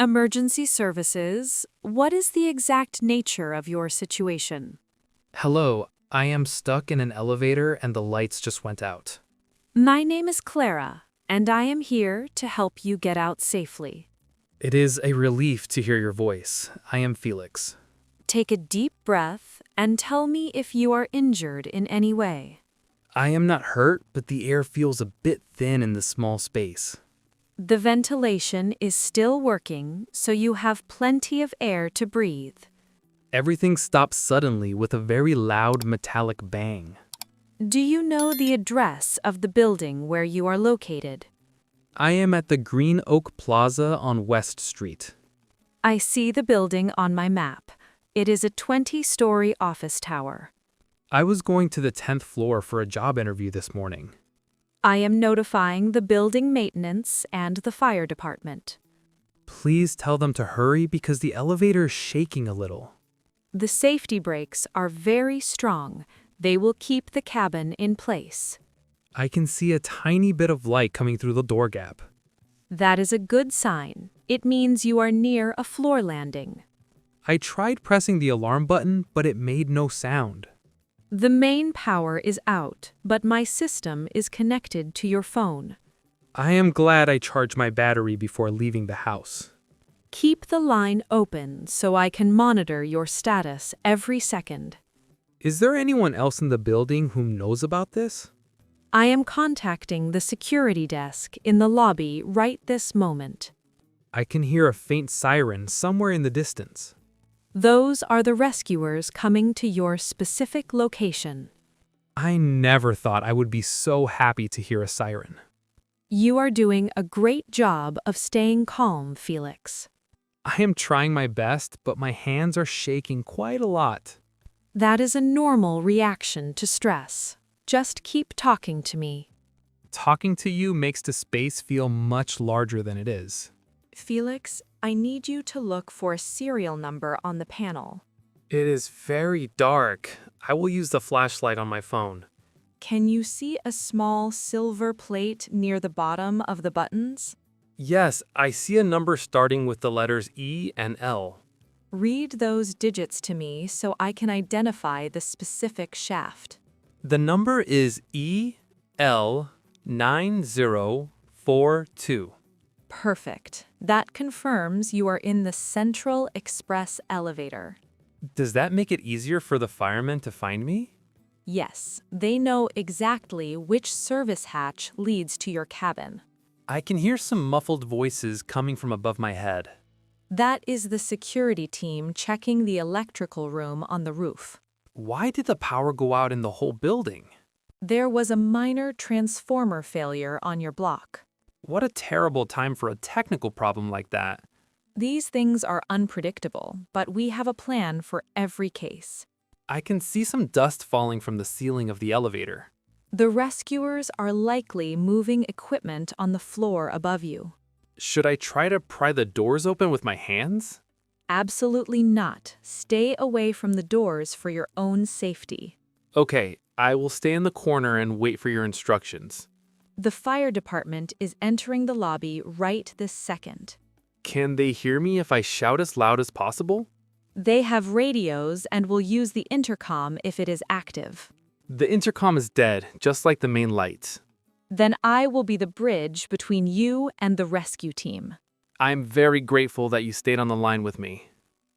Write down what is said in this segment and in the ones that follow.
Emergency services, what is the exact nature of your situation? Hello, I am stuck in an elevator and the lights just went out. My name is Clara, and I am here to help you get out safely. It is a relief to hear your voice. I am Felix. Take a deep breath and tell me if you are injured in any way. I am not hurt, but the air feels a bit thin in this small space. The ventilation is still working, so you have plenty of air to breathe. Everything stops suddenly with a very loud metallic bang. Do you know the address of the building where you are located? I am at the Green Oak Plaza on West Street. I see the building on my map. It is a 20-story office tower. I was going to the 10th floor for a job interview this morning. I am notifying the building maintenance and the fire department. Please tell them to hurry because the elevator is shaking a little. The safety brakes are very strong. They will keep the cabin in place. I can see a tiny bit of light coming through the door gap. That is a good sign. It means you are near a floor landing. I tried pressing the alarm button, but it made no sound. The main power is out, but my system is connected to your phone. I am glad I charged my battery before leaving the house. Keep the line open so I can monitor your status every second. Is there anyone else in the building who knows about this? I am contacting the security desk in the lobby right this moment. I can hear a faint siren somewhere in the distance. Those are the rescuers coming to your specific location. I never thought I would be so happy to hear a siren. You are doing a great job of staying calm, Felix. I am trying my best, but my hands are shaking quite a lot. That is a normal reaction to stress. Just keep talking to me. Talking to you makes the space feel much larger than it is. Felix, I need you to look for a serial number on the panel. It is very dark. I will use the flashlight on my phone. Can you see a small silver plate near the bottom of the buttons? Yes, I see a number starting with the letters E and L. Read those digits to me so I can identify the specific shaft. The number is EL9042. Perfect. That confirms you are in the Central Express elevator. Does that make it easier for the firemen to find me? Yes, they know exactly which service hatch leads to your cabin. I can hear some muffled voices coming from above my head. That is the security team checking the electrical room on the roof. Why did the power go out in the whole building? There was a minor transformer failure on your block. What a terrible time for a technical problem like that. These things are unpredictable, but we have a plan for every case. I can see some dust falling from the ceiling of the elevator. The rescuers are likely moving equipment on the floor above you. Should I try to pry the doors open with my hands? Absolutely not. Stay away from the doors for your own safety. Okay, I will stay in the corner and wait for your instructions. The fire department is entering the lobby right this second. Can they hear me if I shout as loud as possible? They have radios and will use the intercom if it is active. The intercom is dead, just like the main lights. Then I will be the bridge between you and the rescue team. I'm very grateful that you stayed on the line with me.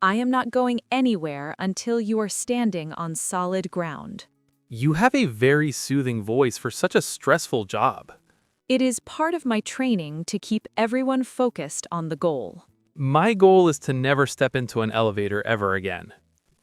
I am not going anywhere until you are standing on solid ground. You have a very soothing voice for such a stressful job. It is part of my training to keep everyone focused on the goal. My goal is to never step into an elevator ever again.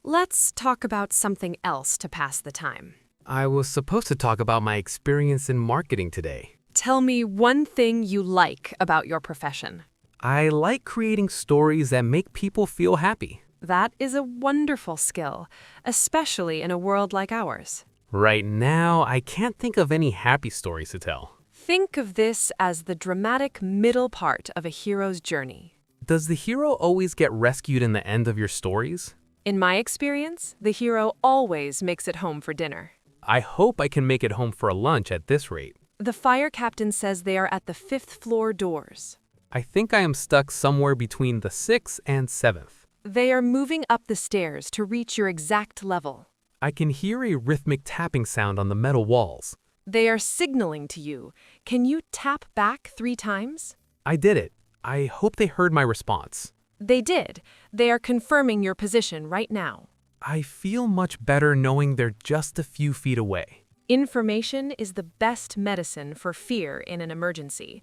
Let's talk about something else to pass the time. I was supposed to talk about my experience in marketing today. Tell me one thing you like about your profession. I like creating stories that make people feel happy. That is a wonderful skill, especially in a world like ours. Right now, I can't think of any happy stories to tell. Think of this as the dramatic middle part of a hero's journey. Does the hero always get rescued in the end of your stories? In my experience, the hero always makes it home for dinner. I hope I can make it home for a lunch at this rate. The fire captain says they are at the 5th floor doors. I think I am stuck somewhere between the 6th and 7th. They are moving up the stairs to reach your exact level. I can hear a rhythmic tapping sound on the metal walls. They are signaling to you. Can you tap back 3 times? I did it. I hope they heard my response. They did. They are confirming your position right now. I feel much better knowing they're just a few feet away. Information is the best medicine for fear in an emergency.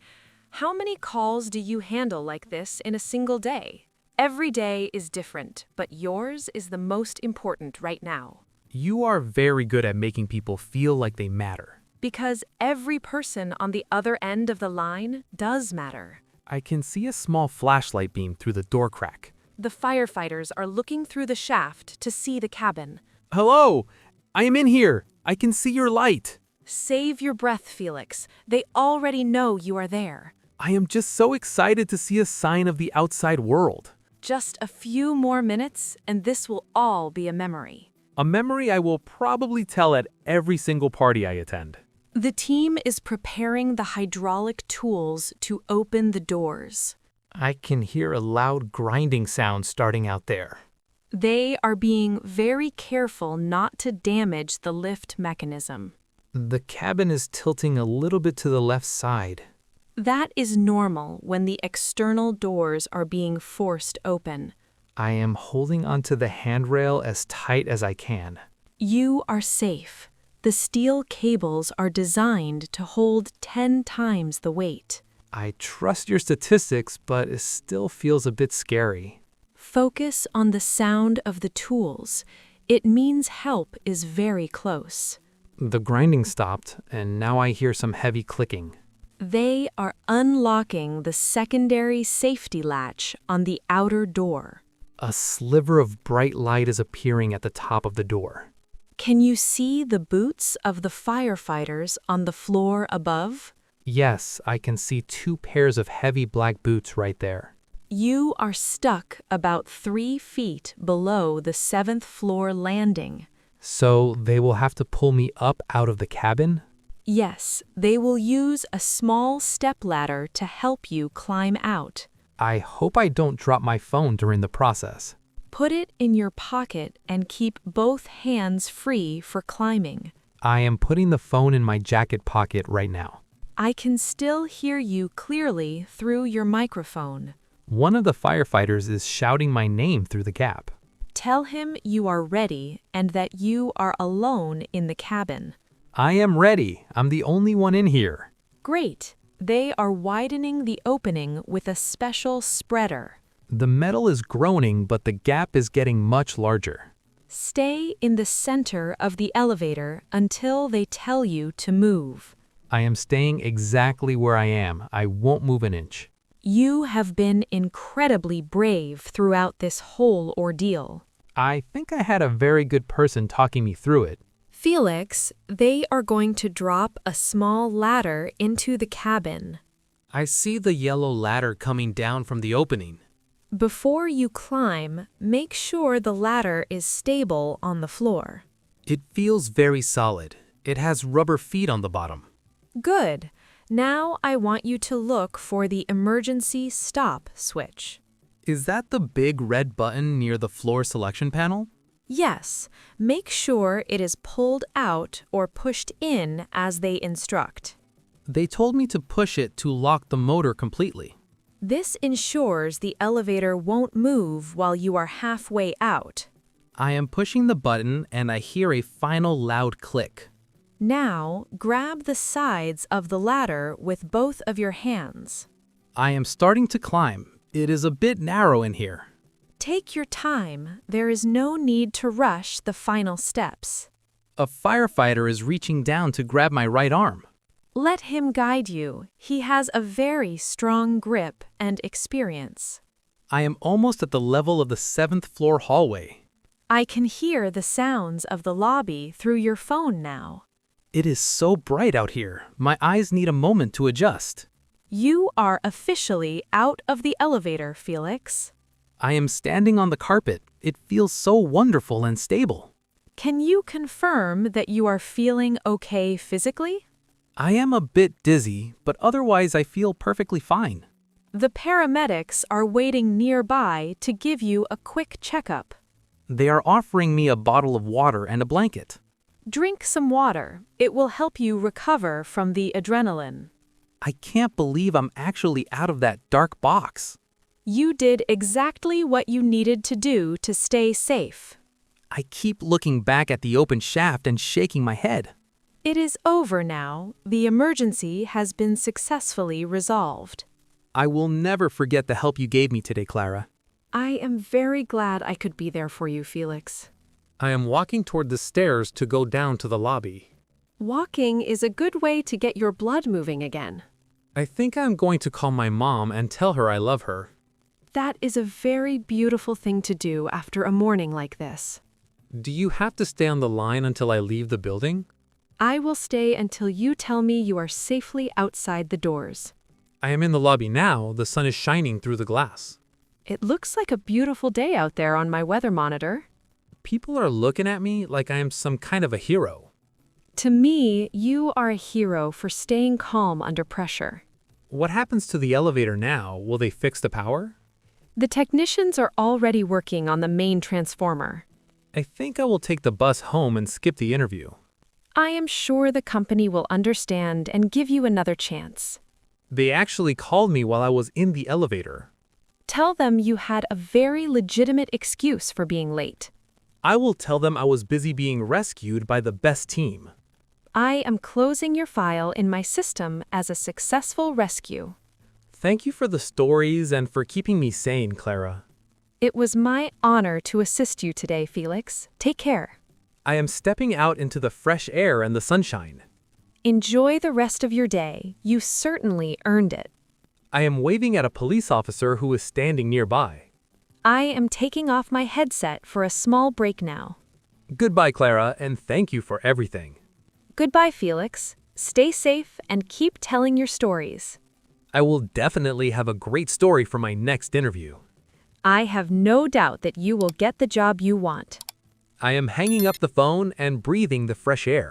How many calls do you handle like this in a single day? Every day is different, but yours is the most important right now. You are very good at making people feel like they matter. Because every person on the other end of the line does matter. I can see a small flashlight beam through the door crack. The firefighters are looking through the shaft to see the cabin. Hello! I am in here! I can see your light! Save your breath, Felix. They already know you are there. I am just so excited to see a sign of the outside world. Just a few more minutes, and this will all be a memory. A memory I will probably tell at every single party I attend. The team is preparing the hydraulic tools to open the doors. I can hear a loud grinding sound starting out there. They are being very careful not to damage the lift mechanism. The cabin is tilting a little bit to the left side. That is normal when the external doors are being forced open. I am holding onto the handrail as tight as I can. You are safe. The steel cables are designed to hold 10 times the weight. I trust your statistics, but it still feels a bit scary. Focus on the sound of the tools. It means help is very close. The grinding stopped, and now I hear some heavy clicking. They are unlocking the secondary safety latch on the outer door. A sliver of bright light is appearing at the top of the door. Can you see the boots of the firefighters on the floor above? Yes, I can see 2 pairs of heavy black boots right there. You are stuck about 3 feet below the 7th floor landing. So they will have to pull me up out of the cabin? Yes, they will use a small stepladder to help you climb out. I hope I don't drop my phone during the process. Put it in your pocket and keep both hands free for climbing. I am putting the phone in my jacket pocket right now. I can still hear you clearly through your microphone. One of the firefighters is shouting my name through the gap. Tell him you are ready and that you are alone in the cabin. I am ready. I'm the only one in here. Great. They are widening the opening with a special spreader. The metal is groaning, but the gap is getting much larger. Stay in the center of the elevator until they tell you to move. I am staying exactly where I am. I won't move an inch. You have been incredibly brave throughout this whole ordeal. I think I had a very good person talking me through it. Felix, they are going to drop a small ladder into the cabin. I see the yellow ladder coming down from the opening. Before you climb, make sure the ladder is stable on the floor. It feels very solid. It has rubber feet on the bottom. Good. Now I want you to look for the emergency stop switch. Is that the big red button near the floor selection panel? Yes, make sure it is pulled out or pushed in as they instruct. They told me to push it to lock the motor completely. This ensures the elevator won't move while you are halfway out. I am pushing the button and I hear a final loud click. Now, grab the sides of the ladder with both of your hands. I am starting to climb. It is a bit narrow in here. Take your time. There is no need to rush the final steps. A firefighter is reaching down to grab my right arm. Let him guide you. He has a very strong grip and experience. I am almost at the level of the 7th floor hallway. I can hear the sounds of the lobby through your phone now. It is so bright out here. My eyes need a moment to adjust. You are officially out of the elevator, Felix. I am standing on the carpet. It feels so wonderful and stable. Can you confirm that you are feeling okay physically? I am a bit dizzy, but otherwise I feel perfectly fine. The paramedics are waiting nearby to give you a quick checkup. They are offering me a bottle of water and a blanket. Drink some water. It will help you recover from the adrenaline. I can't believe I'm actually out of that dark box. You did exactly what you needed to do to stay safe. I keep looking back at the open shaft and shaking my head. It is over now. The emergency has been successfully resolved. I will never forget the help you gave me today, Clara. I am very glad I could be there for you, Felix. I am walking toward the stairs to go down to the lobby. Walking is a good way to get your blood moving again. I think I'm going to call my mom and tell her I love her. That is a very beautiful thing to do after a morning like this. Do you have to stay on the line until I leave the building? I will stay until you tell me you are safely outside the doors. I am in the lobby now. The sun is shining through the glass. It looks like a beautiful day out there on my weather monitor. People are looking at me like I am some kind of a hero. To me, you are a hero for staying calm under pressure. What happens to the elevator now? Will they fix the power? The technicians are already working on the main transformer. I think I will take the bus home and skip the interview. I am sure the company will understand and give you another chance. They actually called me while I was in the elevator. Tell them you had a very legitimate excuse for being late. I will tell them I was busy being rescued by the best team. I am closing your file in my system as a successful rescue. Thank you for the stories and for keeping me sane, Clara. It was my honor to assist you today, Felix. Take care. I am stepping out into the fresh air and the sunshine. Enjoy the rest of your day. You certainly earned it. I am waving at a police officer who is standing nearby. I am taking off my headset for a small break now. Goodbye, Clara, and thank you for everything. Goodbye, Felix. Stay safe and keep telling your stories. I will definitely have a great story for my next interview. I have no doubt that you will get the job you want. I am hanging up the phone and breathing the fresh air.